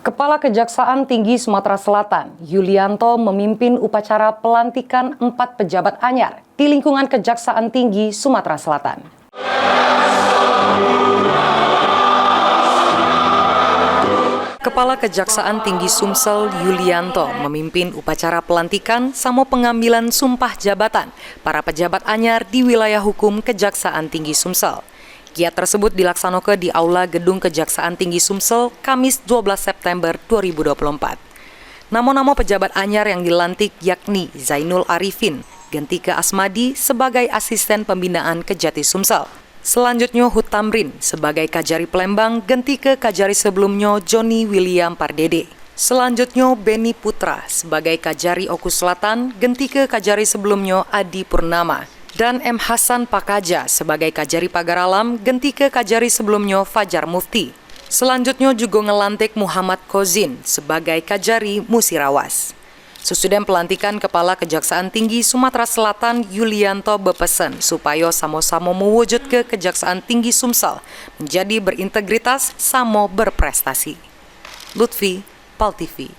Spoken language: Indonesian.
Kepala Kejaksaan Tinggi Sumatera Selatan, Yulianto memimpin upacara pelantikan 4 pejabat anyar di lingkungan Kejaksaan Tinggi Sumatera Selatan. Kepala Kejaksaan Tinggi Sumsel Yulianto memimpin upacara pelantikan sama pengambilan sumpah jabatan para pejabat anyar di wilayah hukum Kejaksaan Tinggi Sumsel. Giat tersebut dilaksanakan di Aula Gedung Kejaksaan Tinggi Sumsel, Kamis 12 September 2024. Nama-nama pejabat anyar yang dilantik yakni Zainul Arifin, Gentike Asmadi sebagai Asisten Pembinaan Kejati Sumsel. Selanjutnya Hut Tamrin sebagai Kajari Pelembang, Gentike Kajari sebelumnya Joni William Pardede. Selanjutnya Beni Putra sebagai Kajari Oku Selatan, Gentike Kajari sebelumnya Adi Purnama. Dan M. Hasan Pakaja sebagai Kajari Pagaralam, Gentike Kajari sebelumnya Fajar Mufti. Selanjutnya juga ngelantik Muhammad Kozin sebagai Kajari Musirawas. Sesudah pelantikan Kepala Kejaksaan Tinggi Sumatera Selatan Yulianto berpesan supaya sama-sama mewujud ke Kejaksaan Tinggi Sumsel menjadi berintegritas sama berprestasi. Lutfi, PAL TV.